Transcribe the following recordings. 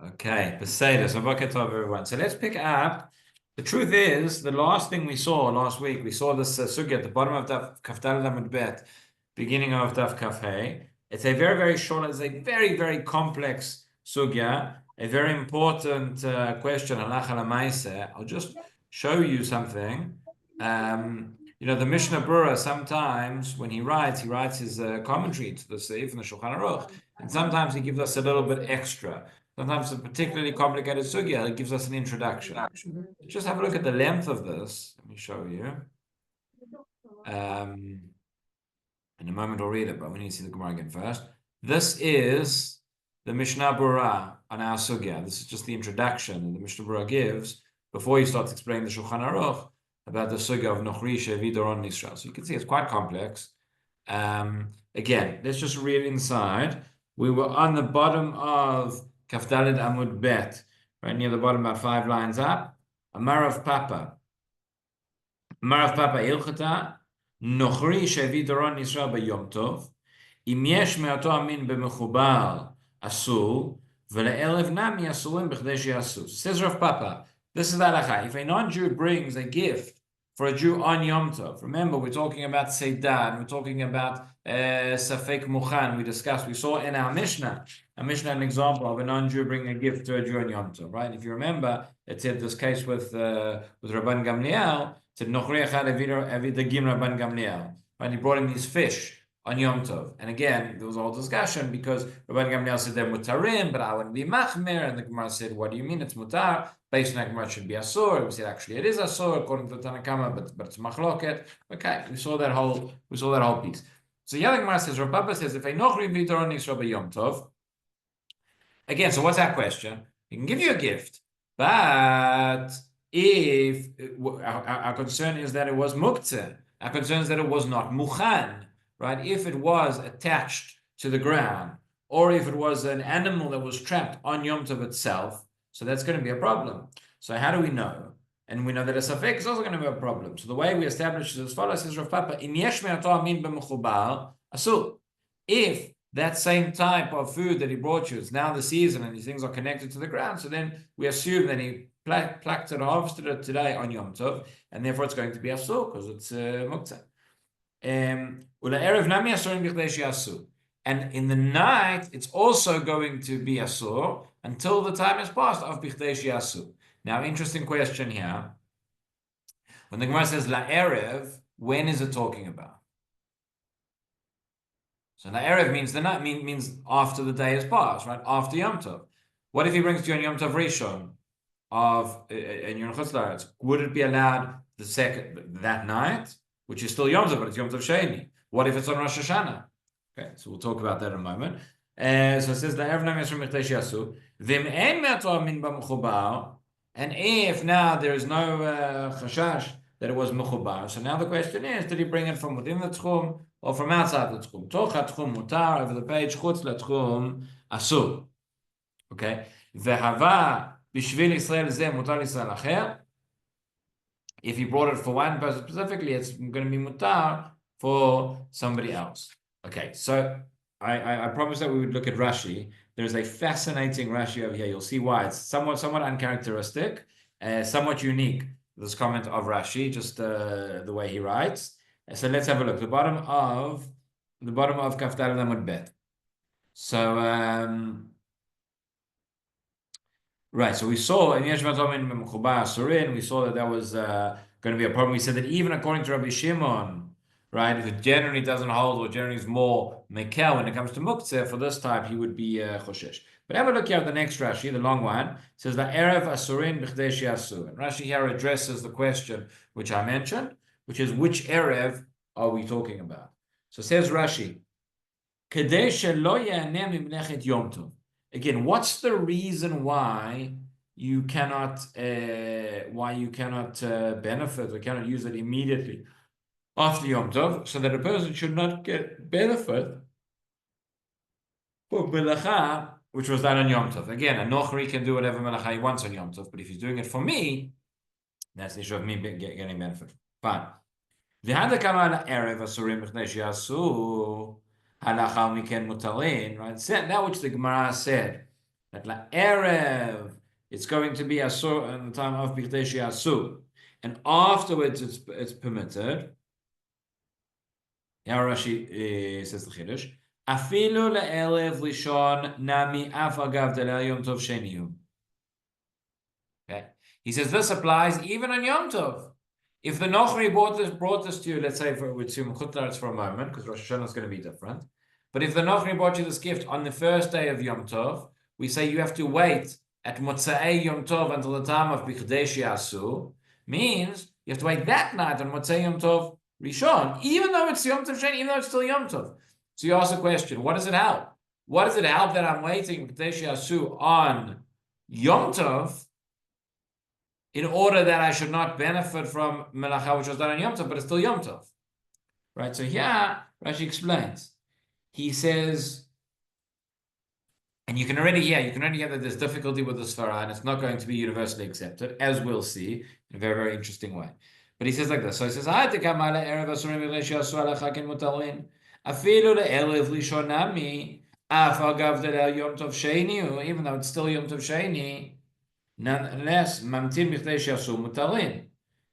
Okay, Beseda. So Boker Tov, everyone. So let's pick up. The truth is, the last thing we saw last week, we saw this sugya at the bottom of Daf Kafdal Lamed Bet, beginning of Daf Kaf Hey. It's a very, very short, it's a very, very complex sugya, a very important question, halacha lemaaseh. I'll just show you something. The Mishnah Berurah, sometimes when he writes his commentary to the Seif and the Shulchan Aruch, and sometimes he gives us a little bit extra. Sometimes it's a particularly complicated sugya. It gives us an introduction. Just have a look at the length of this. Let me show you. In a moment, I'll read it, but we need to see the Gemara again first. This is the Mishnah Berurah on our sugya. This is just the introduction that the Mishnah Berurah gives before he starts explaining the Shulchan Aruch about the sugya of Nochri Shevi Doron Nisra. So you can see it's quite complex. Again, let's just read inside. We were on the bottom of Kafdalid Amud Bet, right near the bottom, about 5 lines up. Amar of Papa Ilchata, Nochri Shevi Doron Nisra B'Yom Tov, Im Yesh Me'ato Amin B'Mechubar Asur, V'le'elev Nami Asurim B'Chdei She'asur. Says Rav Papa, this is the halacha. If a non-Jew brings a gift for a Jew on Yom Tov, remember we're talking about Seidah, we're talking about Safek Muchan. We saw in our Mishnah an example of a non-Jew bringing a gift to a Jew on Yom Tov, right? If you remember, it said this case with Rabban Gamliel. It said Nochri Echad Avid Dagim Rabban Gamliel. Right? He brought him these fish on Yom Tov, and again there was a whole discussion because Rabban Gamliel said they're mutarim, but I wouldn't be machmer, and the Gemara said, "What do you mean it's mutar? Based on Gemara, it should be asur." We said actually it is asur according to the Tanakama, but it's machloket. Okay, we saw that whole piece. So Yad Gemara says, Rav Papa says, if a nochri v'doron nisra b'yom tov. Again, so what's our question? He can give you a gift, but if our concern is that it was muktzeh, our concern is that it was not muchan, right? If it was attached to the ground, or if it was an animal that was trapped on Yom Tov itself, so that's going to be a problem. So how do we know? And we know that a safek is also going to be a problem. So the way we establish this as follows is Rav Papa, Im yesh me'ato amin b'mechubar asur. If that same type of food that he brought you is now the season and these things are connected to the ground, so then we assume that he plucked it, harvested it today on Yom Tov, and therefore it's going to be asur because it's muktzah. And in the night, it's also going to be asur until the time has passed of bichdei she'asur. Now, interesting question here. When the Gemara says la'erev, when is it talking about? So la'erev means the night, means after the day has passed, right? After Yom Tov. What if he brings to you on Yom Tov Rishon and you're in Chutz La'aretz? Would it be allowed that night, which is still Yom Tov, but it's Yom Tov Sheni? What if it's on Rosh Hashanah? Okay, so we'll talk about that in a moment. So it says la'erev nam yasur bichdei she'asur v'im ein me'ato amin b'mechubar. And if now there is no chashash that it was mechubar, so now the question is, did he bring it from within the tchum or from outside the tchum? Toch ha-tchum mutar, over the page, chutz la-tchum asur. Okay? V'hava b'shvil Yisrael zeh mutar Yisrael acher. If he brought it for one person specifically, it's going to be mutar for somebody else. Okay, so I promised that we would look at Rashi. There's a fascinating Rashi over here. You'll see why. It's somewhat uncharacteristic, somewhat unique, this comment of Rashi, just the way he writes. So let's have a look. The bottom of Kaf Daled Amud Bet. So right, so we saw in Yesh Matomin Mechubar Asurin, we saw that was going to be a problem. We said that even according to Rabbi Shimon, right, if it generally doesn't hold or generally is more mekel when it comes to muktzeh, for this type he would be choshesh. But have a look here at the next Rashi, the long one. It says that erev asurin b'chdei she'asur. And Rashi here addresses the question which I mentioned, which is which erev are we talking about? So says Rashi, kedei shelo ye'aneh mimlechet Yom Tov. Again, what's the reason why you cannot benefit or cannot use it immediately after Yom Tov, so that a person should not get benefit for melacha, which was done on Yom Tov. Again, a nochri can do whatever melacha he wants on Yom Tov, but if he's doing it for me, that's the issue of me getting benefit. Fine. Right? So that which the Gemara said That la erev, it's going to be asur in the time of bichdei she'asu, and afterwards it's permitted. Now Rashi says the chiddush. Afilu le'elev lishon nami af agav delel yom tov sheniyu. Okay, he says this applies even on Yom Tov. If the Nochri brought this to you, let's say for Chutlaretz for a moment, because Rosh Hashanah is going to be different. But if the Nochri brought you this gift on the first day of Yom Tov, we say you have to wait at Motzei Yom Tov until the time of Bichdei She'asu. Means you have to wait that night on Motzei Yom Tov Rishon, even though it's Yom Tov Sheni, even though it's still Yom Tov. So you ask the question, what does it help? What does it help that I'm waiting Bichdei She'asu on Yom Tov in order that I should not benefit from Melacha which was done on Yom Tov, but it's still Yom Tov? Right, so here Rashi explains. He says, and you can already hear that there's difficulty with the Svara, and it's not going to be universally accepted, as we'll see in a very, very interesting way. But he says like this. So he says, even though it's still Yom Tov Sheni, nonetheless, mamtin bichdei she'asu mutalin.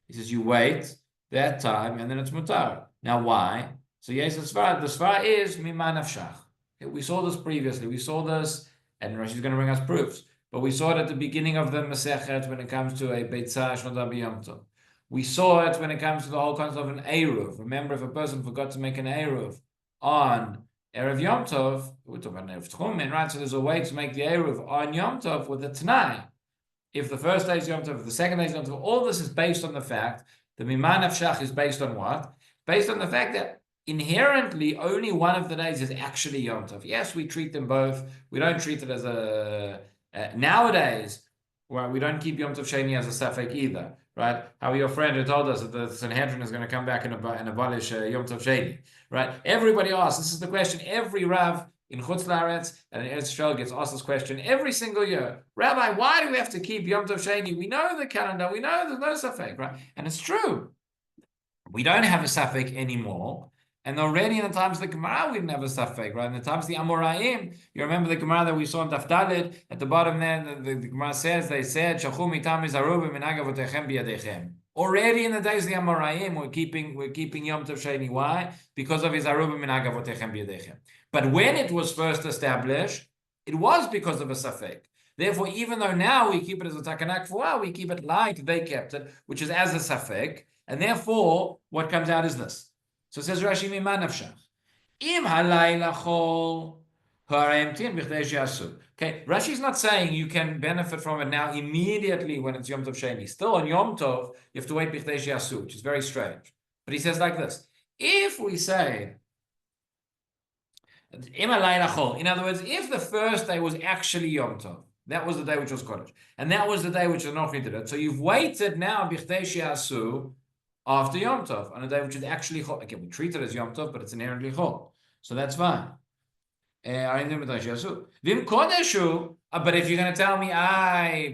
He says you wait that time and then it's mutar. Now why? So yes, the svara is mima nafshach. We saw this previously. We saw this, and Rashi's going to bring us proofs. But we saw it at the beginning of the Masechet when it comes to a beitzah shnodar b'yom tov. We saw it when it comes to the whole concept of an eruv. Remember, if a person forgot to make an eruv on erev Yom Tov, we're talking about erev tchumen, right? So there's a way to make the eruv on Yom Tov with a t'nai. If the first day is Yom Tov, if the second day is Yom Tov, all this is based on the fact that Miman Nafshach is based on what? Based on the fact that inherently only one of the days is actually Yom Tov. Yes, we treat them both. We don't treat it as a nowadays. Well, we don't keep Yom Tov Sheni as a safek either, right? How your friend who told us that the Sanhedrin is going to come back and abolish Yom Tov Sheni, right? Everybody asks. This is the question every Rav in Chutz La'aretz and in Eretz Yisrael gets asked this question every single year. Rabbi, why do we have to keep Yom Tov Sheni? We know the calendar. We know there's no safek, right? And it's true. We don't have a safek anymore. And already in the times of the Gemara, we didn't have a safek, right? In the times of the Amoraim, you remember the Gemara that we saw in Daf Daled, at the bottom there, the Gemara says, they said, Shachu mitam izarubim min agavotechem biyadechem. Already in the days of the Amoraim, we're keeping Yom Tov Sheni. Why? Because of izarubim min agavotechem biyadechem. But when it was first established, it was because of a safek. Therefore, even though now we keep it as a takanak for we keep it like they kept it, which is as a safek, and therefore, what comes out is this. So it says Rashi, Mima nafshach. Im halayla chol haremtin b'chdei she'asu. Okay, Rashi is not saying you can benefit from it now immediately when it's Yom Tov Sheni. Still on Yom Tov, you have to wait b'chdei she'asu, which is very strange. But he says like this: if we say Im halayla chol, in other words, if the first day was actually Yom Tov, that was the day which was Kodesh, and that was the day which the Nochri did it. So you've waited now b'chdei she'asu after Yom Tov, on a day which is actually Chol. Again, we treat it as Yom Tov, but it's inherently Chol. So that's fine. But if you're going to tell me,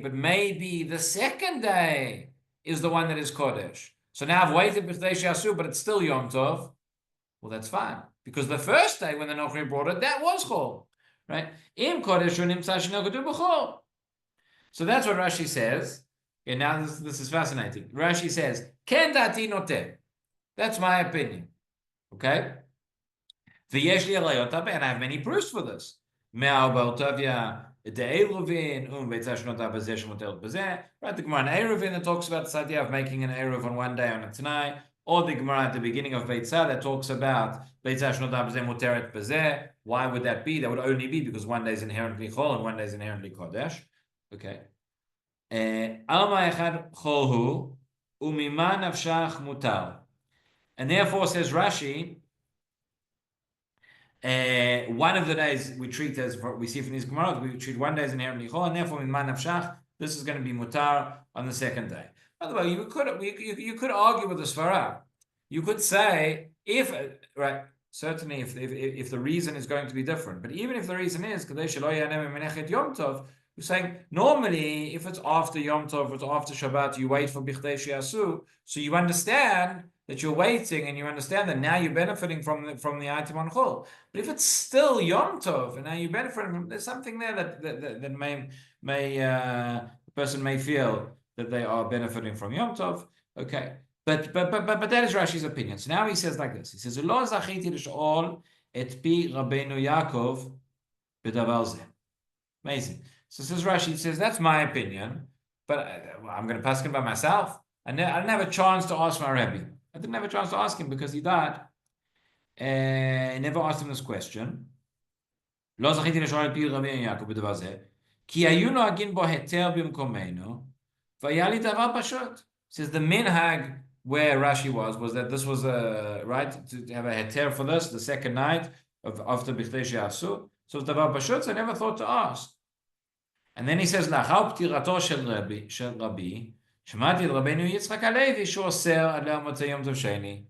but maybe the second day is the one that is Kodesh. So now I've waited b'chdei she'asu, but it's still Yom Tov. Well, that's fine. Because the first day when the Nochri brought it, that was Chol. Right? Im Kodesh nimtza shelo ketuv b'Chol. So that's what Rashi says. Okay, now this is fascinating. Rashi says, Ken dati noteh. That's my opinion. Okay? V'yesh li alayot habe, and I have many proofs for this. Me'al ba'otavya de'eruvin beitzah shnot bazeh shmotel bazeh. Right, the Gemara in Eruvin that talks about this idea of making an Eruv on one day on a Tanai, or the Gemara at the beginning of Beitzah that talks about beitzah shnot bazeh moteret bazeh. Why would that be? That would only be because one day is inherently Chol and one day is inherently Kodesh. Okay. Alma echad cholhu umima nafshach mutar, and therefore says Rashi, one of the days we treat as we see from these Gemaras, we treat one day as inherently chol, and therefore mima nafshach, this is going to be mutar on the second day. By the way, you could argue with the svara. You could say certainly if the reason is going to be different, but even if the reason is kadei shelo yanem menechet Yom Tov, We're saying normally, if it's after Yom Tov, if it's after Shabbat, you wait for Bichdei She'asu, so you understand that you're waiting, and you understand that now you're benefiting from the item on Chol. But if it's still Yom Tov, and now you're benefiting from, there's something there that may the person may feel that they are benefiting from Yom Tov. Okay, but that is Rashi's opinion. So now he says like this. He says, "Lo zachiti l'sh'ol et pi Rabbeinu Yaakov b'davar zeh." Amazing. So says Rashi, he says, that's my opinion, but I'm going to pass him by myself. I didn't have a chance to ask my Rebbe. I didn't have a chance to ask him because he died. I never asked him this question. לא זכיתי לשאול על פי רבי יעקב בדבר זה, כי היו נוהגים בו היתר במקומנו, והיה לי דבר פשוט. Says the minhag where Rashi was that this was right to have a heter for this, the second night of after Bichdei She'asu. So it's davar pashut, so I never thought to ask. And then he says, לאחר פטירתו של רבי, שמעתי את רבנו יצחק הלוי שהוא אוסר עד למוצאי יום טוב שני.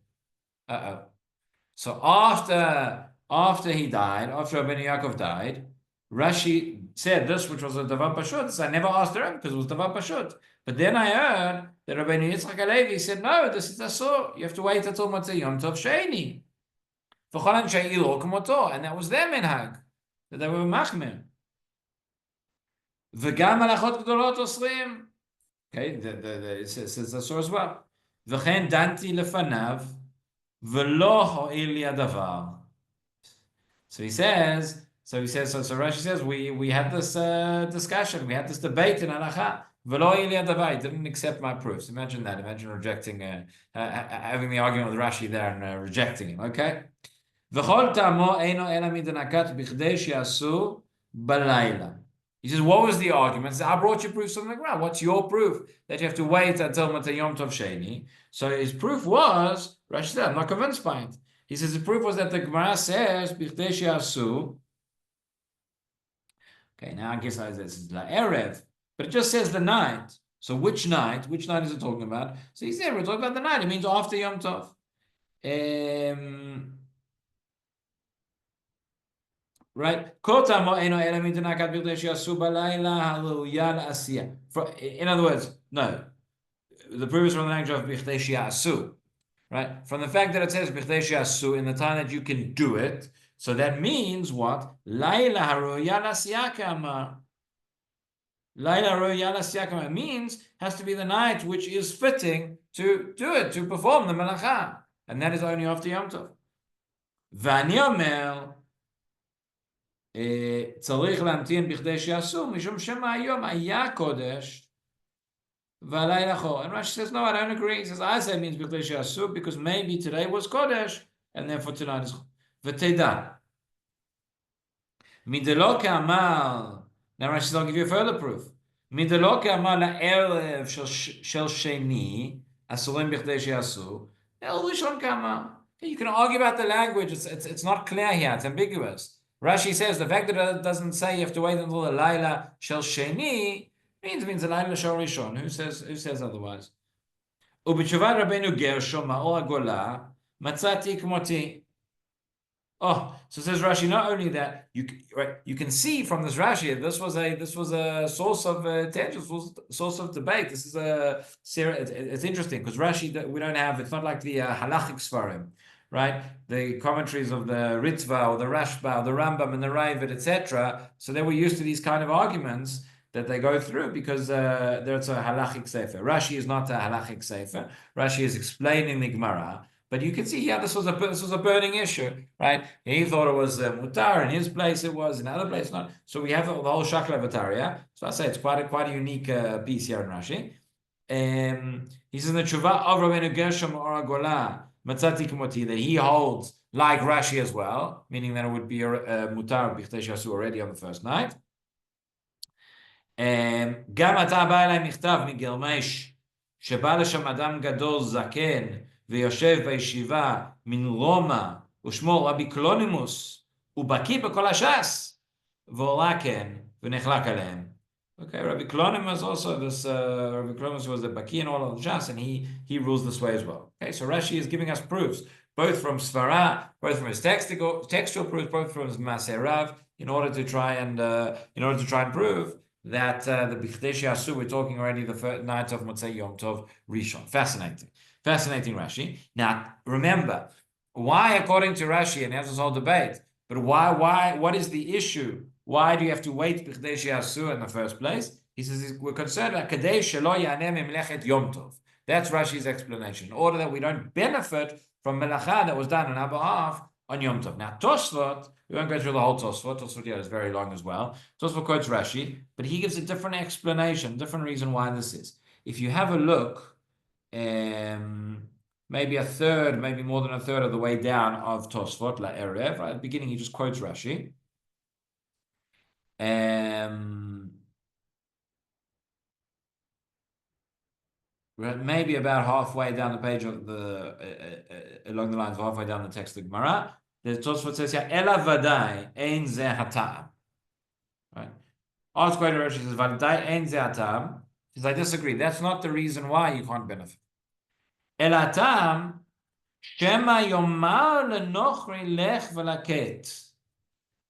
So after he died, after Rabbeinu Yaakov died, Rashi said this, which was a davar pashut. So I never asked him because it was davar pashut. But then I heard that Rabbeinu Yitzchak Halevi said, no, this is asur. You have to wait until Motzei Yom Tov Sheni. And that was their minhag, that they were machmir. וגם הלכות גדולות אוסרים. Okay, it says asur as well. וכן דנתי לפניו, ולא הועיל לי הדבר. So Rashi says, we had this discussion, we had this debate in halacha. V'lo ha'il li hadavar, he didn't accept my proofs. Imagine that. Imagine rejecting, having the argument with Rashi there and rejecting him. Okay. V'chol ta'amo eino ela midanakat bichdei she'asu balayla. He says, what was the argument? He says, I brought you proofs from the ground. What's your proof? That you have to wait until Motzei Yom Tov Sheni. So his proof was, Rashi said, I'm not convinced by it. He says the proof was that the Gemara says, Bichdei she'asu. Okay, now I guess this is la'erev. But it just says the night. So which night? Which night is it talking about? So he said, we're talking about the night. It means after Yom Tov. Right? In other words, no. The proof is from the language of Bichdei she'asu. Right? From the fact that it says Bichdei she'asu in the time that you can do it. So that means what? Laila haroya l'asiyaka amar. Laila haroya l'asiyaka means has to be the night which is fitting to do it, to perform the melacha. And that is only after Yom Tov. V'ani omer tzarich lamtin bichdei she'asu mishum shema hayom haya kodesh v'alayla chor. And Rashi says, no, I don't agree. He says, I say it means bichdei she'asu because maybe today was kodesh and therefore tonight is v'teidah. Midelo ke'amar. Now Rashi says, I'll give you a further proof. Midelo ke'amar la'erev shel sheni asurim bichdei she'asu el rishon ke'amar. You can argue about the language. It's not clear here. It's ambiguous. Rashi says the fact that it doesn't say you have to wait until the Laila Shel Sheni means the Laila Shel Rishon. Who says otherwise? Ubitchuvat Rabbeinu Gershom Ma'or Agola Matzati Kmoti. Oh, so says Rashi. Not only that, you can see from this Rashi this was a source of tension, source of debate. This is it's interesting because Rashi we don't have. It's not like the halachic svarim. Right, the commentaries of the Ritva or the Rashba or the Rambam and the Ravid, etc. So they were used to these kind of arguments that they go through because there's a halachic sefer. Rashi is not a halachic sefer. Rashi is explaining the Gemara, but you can see here this was a burning issue, right? He thought it was mutar, in his place it was, in other place not. So we have the whole shakla v'taria. So I say it's quite a unique piece here in Rashi. He says in the Tshuva of Rabbeinu Gershom or Agola. Matzati Kumoti, that he holds like Rashi as well, meaning that it would be mutar bichdei she'asu already on the first night. גם עתה בא אליי מכתב מגרמש שבא לשם אדם גדול זקן ויושב בישיבה מן רומא ושמו רבי קלונימוס ובקיא בכל הש"ס והורה כן ונחלק עליהם. Okay, Rabbi Klonim also this. Rabbi Klonim was the Baki and all of the Shas, and he rules this way as well. Okay, so Rashi is giving us proofs, both from Svara, both from his textual proofs, both from his Maserav, in order to try and prove that the B'chdesh Yasu, we're talking already the first night of Motzei Yom Tov Rishon. Fascinating. Fascinating Rashi. Now, remember, why, according to Rashi, and there's this whole debate, but what is the issue? Why do you have to wait B'chdesh Yasu in the first place? He says, we're concerned about Kadesh Shelo Yaneh Memlechet Yom Tov. That's Rashi's explanation. In order that we don't benefit from melacha that was done on our behalf on Yom Tov. Now, Tosfot, we won't go through the whole Tosfot. Tosfot here is very long as well. Tosfot quotes Rashi, but he gives a different explanation, different reason why this is. If you have a look, maybe a third, maybe more than a third of the way down of Tosfot, La Erev, right at the beginning, he just quotes Rashi. Maybe about halfway down the page of along the lines of halfway down the text of the Gemara, the Tosfot says here, Ela vadai ein ze hatam. Right? Ask quite Rashi says, vadai ein ze hatam. He says, I disagree. That's not the reason why you can't benefit. Ela hatam, shema yomar lenochri lech velaket.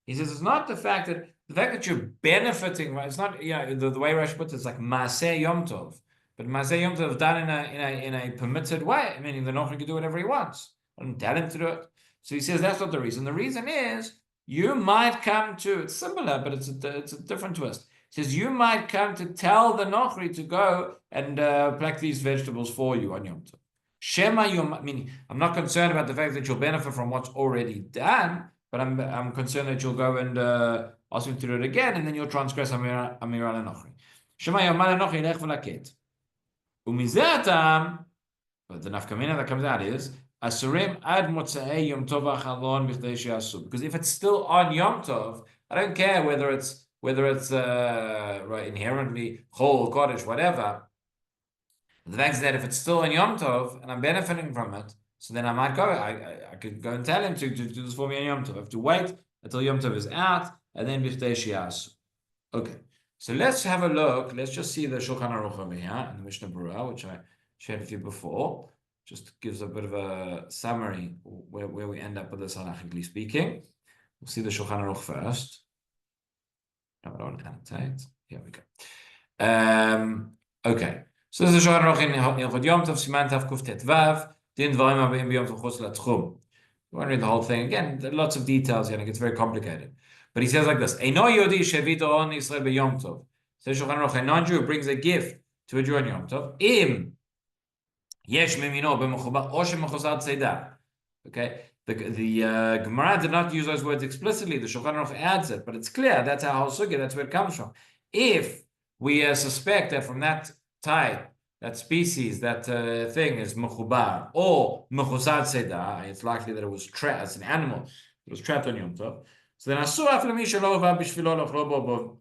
He says, it's not the fact that you're benefiting, right? It's not, the way Rashi puts it, it's like Maaseh Yom Tov. But Maaseh Yom Tov is done in a permitted way, meaning the Nochri can do whatever he wants. I don't tell him to do it. So he says that's not the reason. The reason is you might come to, it's similar, but it's a different twist. He says you might come to tell the Nochri to go and pluck these vegetables for you on Yom Tov. Shema Yom, meaning I'm not concerned about the fact that you'll benefit from what's already done, but I'm concerned that you'll go and ask him to do it again, and then you'll transgress Amira Nochri. Shema Yom Nochri lech v'laket. Umizetam, but the nafkamina that comes out is asurim ad motzei Yom Tov achalon b'chdei she'asu. Because if it's still on Yom Tov, I don't care whether it's right, inherently chol, kodesh, whatever. The fact is that if it's still on Yom Tov and I'm benefiting from it, so then I might go. I could go and tell him to do this for me on Yom Tov. I have to wait until Yom Tov is out and then b'chdei she'asu. Okay. So let's have a look. Let's just see the Shulchan Aruch over here and the Mishnah Berurah, which I shared with you before. Just gives a bit of a summary where we end up with this halachically speaking. We'll see the Shulchan Aruch first. No, I don't want to annotate. Here we go. Okay. So this is the Shulchan Aruch in Hilchot Yom Tov, Siman Tav Kuf Tet Vav, Din Dvarim Abim B'Yom Tov Chutz LaTchum. We won't read the whole thing again. Lots of details here, and it gets very complicated. But he says like this: Eino Yodi Shevito on Israel b'Yom Tov. Says Shulchan Aruch, a non-Jew brings a gift to a Jew on Yom Tov. Im yesh mimino b'mechubar or shemechosad tzeidah. Okay, the Gemara did not use those words explicitly. The Shulchan Aruch adds it, but it's clear that's our whole sugya. That's where it comes from. If we suspect that from that type, that species, that thing is mechubar or mechosad tzeidah, it's likely that it was trapped as an animal. It was trapped on Yom Tov. So then asur af lemi shelo va b'shvilo l'chlo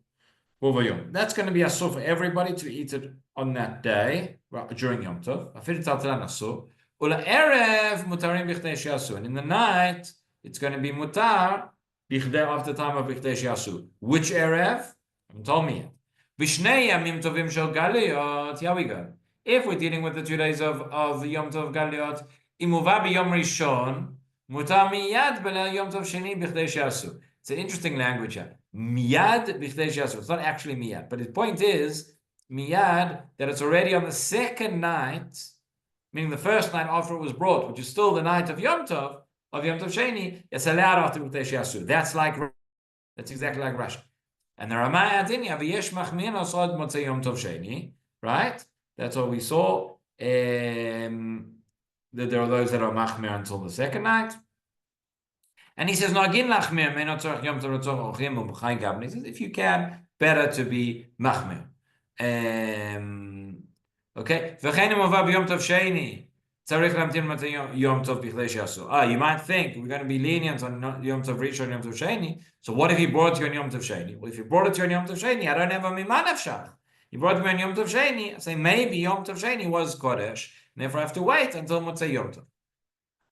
bo v'yom. That's going to be asur for everybody to eat it on that day during Yom Tov. Afil tzaltalan asur. Ula erev mutarim b'chdei she'asu. And in the night it's going to be mutar b'chdei after the time of b'chdei she'asu. Which erev? Haven't told me yet. B'shnei yamim tovim shel galiyot. Here we go. If we're dealing with the 2 days of Yom Tov galiyot, imuva b'yom rishon. Mutar miyad b'leil Yom Tov sheni b'chdei she'asu. It's an interesting language here. Miyad b'chdei she'asu. It's not actually miyad, but the point is miyad that it's already on the second night, meaning the first night after it was brought, which is still the night of Yom Tov Sheni. It's allowed after b'chdei she'asu. That's exactly like Rashi. And the Ramah adds in here v'yesh machmir osod motzei Yom Tov Sheni. Right? That's what we saw. That there are those that are machmir until the second night. And he says, no, again, lachmir, may not tzorach yom tov tzorach ochim u'b'chayin gabin. He says, if you can, better to be machmir. Okay. V'chein imova b'yom tov sheni. Tzarich lamtin matay yom tov b'chdei she'asu. You might think we're going to be lenient on yom tov rishon, yom tov sheni. So what if he brought it to you on yom tov sheni? Well, if he brought it to you on yom tov sheni, I don't have a miman afshach. He brought it to me on yom tov sheni. I say, maybe yom tov sheni was kodesh. Therefore, I have to wait until Motzei Yom Tov.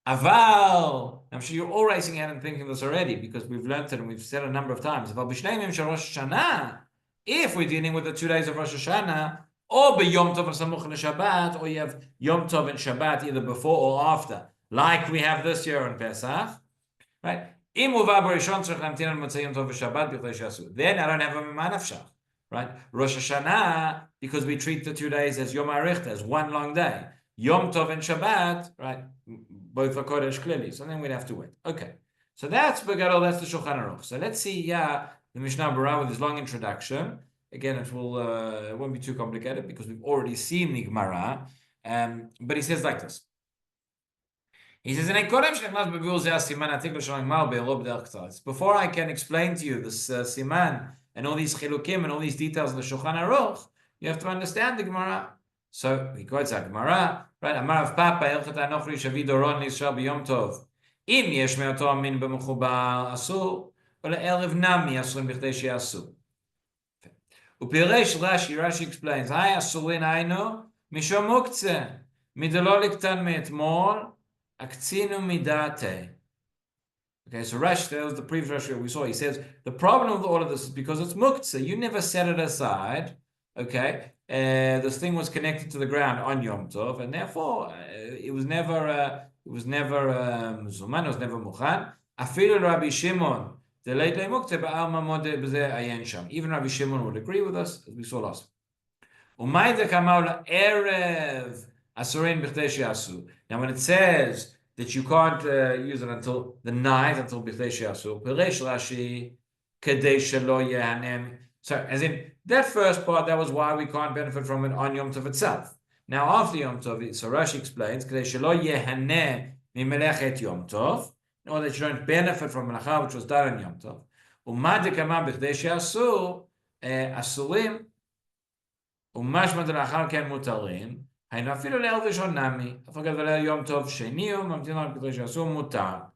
Aval, I'm sure you're all raising your hand and thinking this already because we've learned it and we've said it a number of times. Aval b'shneimim shel Rosh Hashanah, if we're dealing with the 2 days of Rosh Hashanah, or b'Yom Tov samuch l'Shabbat, or you have Yom Tov and Shabbat either before or after, like we have this year on Pesach, right? Im uva b'rishon tzarich lamtin al Motzei Yom Tov v'Shabbat b'chdei she'asu. Then I don't have a miman afshach, right? Rosh Hashanah, because we treat the 2 days as Yom HaRichta, as one long day. Yom Tov and Shabbat, right? Both are Kodesh clearly, so then we'd have to wait. Okay, so that's Begadol, that's the Shulchan Aruch. So let's see, the Mishnah Berurah with this long introduction. Again, it won't be too complicated because we've already seen the Gemara. But he says like this. He says, before I can explain to you this siman and all these chilukim and all these details of the Shulchan Aruch, you have to understand the Gemara. So he quotes that Gemara, right? Amar of Papa, Elchat Anochri Shavi Doron Yisrael B'Yom Tov. Im yesh me'oto amin b'mechubar asur, or le'erev nami asurim b'chdei she'asur. Upiresh Rashi explains, Hay asurin aino mishom muktzeh midelo liktan me'etmol aktzinu midate. Okay, so Rashi, that was the previous Rashi we saw. He says the problem with all of this is because it's muktzeh. You never set it aside. Okay, this thing was connected to the ground on Yom Tov, and therefore it was never zuman, it was never muchan. Afilu Rabbi Shimon. Even Rabbi Shimon would agree with us, as we saw last. Now, when it says that you can't use it until the night, until B'chdei She'asu, so, as in that first part, that was why we can't benefit from it on Yom Tov itself. Now, after Yom Tov, so Rashi explains, Kedei Shelo Yehaneh Mimelechet Yom Tov, in order that you don't benefit from Melacha, which was done on Yom Tov. Umad Dekama B'chdei She'asu, Asurim, Umashma Delachar Ken Mutarim, Hainu Afilu Le'el Vishon Nami, Afagad V'le'el Yom Tov Sheni, Mamtinah B'chdei She'asu, Mutar.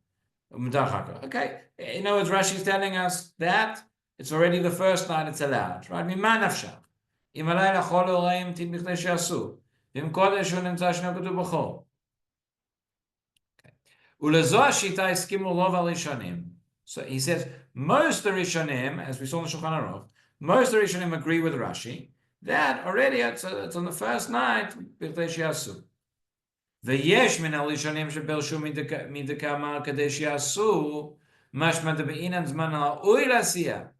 Okay, in other words, Rashi is telling us that it's already the first night it's allowed, right? Mima nafshach. Im alayla chol oraim tin b'chdei she'asu. V'im kodesh hu nimtza shno katuv b'chol. Ulezo hashita eskimu rov harishonim. So he says, most of the Rishonim, as we saw in the Shulchan Aruch, most of the Rishonim agree with Rashi that already it's on the first night b'chdei she'asu. V'yesh min harishonim shebershu midekama kadei she'asu mashma debe'inan zman ha'ui l'asiyah.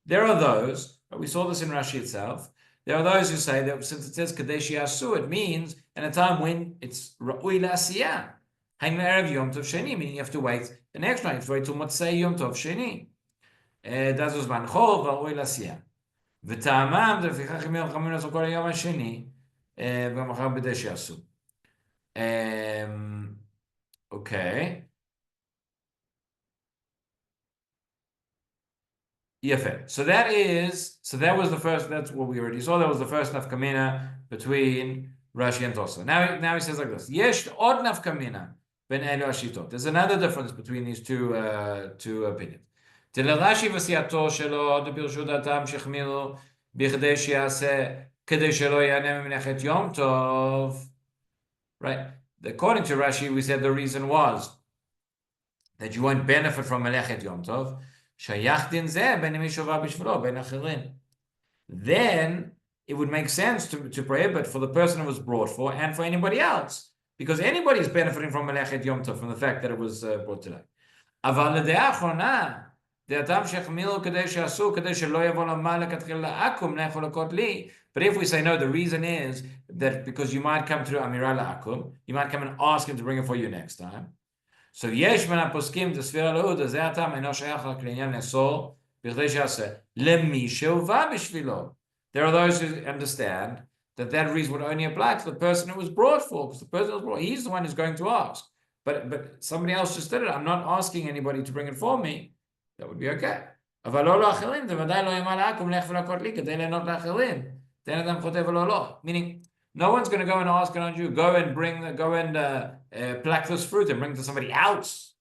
There are those, but we saw this in Rashi itself, there are those who say that since it says Kadesh Yasu, it means in a time when it's Ra'ui La'asiyah. Hang Erev Yom Tov Sheni, meaning you have to wait the next night, you have to wait till Motzei Yom Tov Sheni. Das was Zman Chol, Ra'ui La'asiyah. V'ta'amam, Defichach Im Yom Chamin Asur Kol Yom HaSheni, V'machar B'desh Yasu. Okay. So that was the first, that's what we already saw, that was the first nafkamina between Rashi and Tosfot. Now he says like this, Yesh od nafkamina ben elu hashitot. There's another difference between these two opinions. Rashi v'siyato shelo depirshu datam shechmilu b'chdei she'aseh kedei shelo yanem menachet Yom Tov. Right? According to Rashi, we said the reason was that you won't benefit from Melechet Yom Tov. Then it would make sense to prohibit for the person it was brought for and for anybody else, because anybody is benefiting from Melechet Yom Tov from the fact that it was brought today. But if we say no, the reason is that because you might come to Amira La'akum, you might come and ask him to bring it for you next time. So yesh ben haposkim t'sfira le'uda ze hatam eno shayach רק לעניין לאסור בכדי שיעשה למי שהובא בשבילו. There are those who understand that reason would only apply to the person it was brought for, because the person was brought, he's the one who's going to ask. But somebody else just did it. I'm not asking anybody to bring it for me. That would be okay. אבל לא לאחרים, זה ודאי לא יאמר לעכם לך ולקרות לי כדי ליהנות לאחרים. תן אדם חוטא ולא לא. Meaning, no one's going to go and ask it on you. Go and pluck this fruit and bring it to somebody else.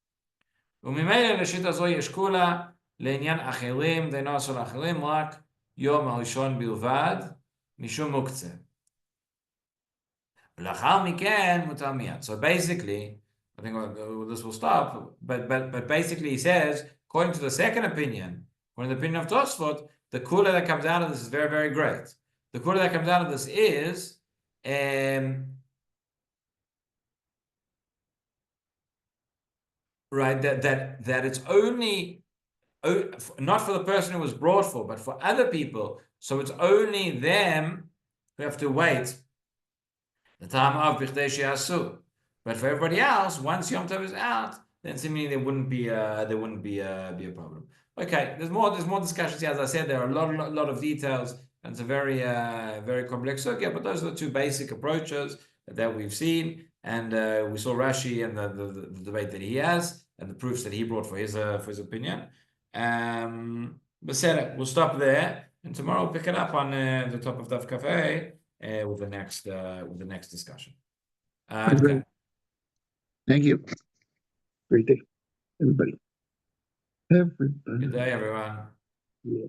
וממילא לשיטה זו יש כולה לעניין אחרים, דינו אסור לאחרים, רק יום הראשון בלבד, משום מוקצה. ולאחר מכן מותר מיד. So basically, I think this will stop, but basically he says, according to the second opinion, according to the opinion of Tosfot, the kula that comes out of this is very, very great. The kula that comes out of this is right, that it's only not for the person who was brought for, but for other people, So it's only them who have to wait the time of Bichdei She'asu. But for everybody else, once Yom Tov is out, then seemingly there wouldn't be a problem. Okay, there's more discussions here. As I said, there are a lot of details, and it's a very complex sugya. But those are the two basic approaches that we've seen, and we saw Rashi and the debate that he has, and the proofs that he brought for his opinion. But we'll stop there, and tomorrow we'll pick it up on the top of Daf Cafe with the next discussion. Okay. Thank you. Great day, everybody. Good day, everyone. Yeah.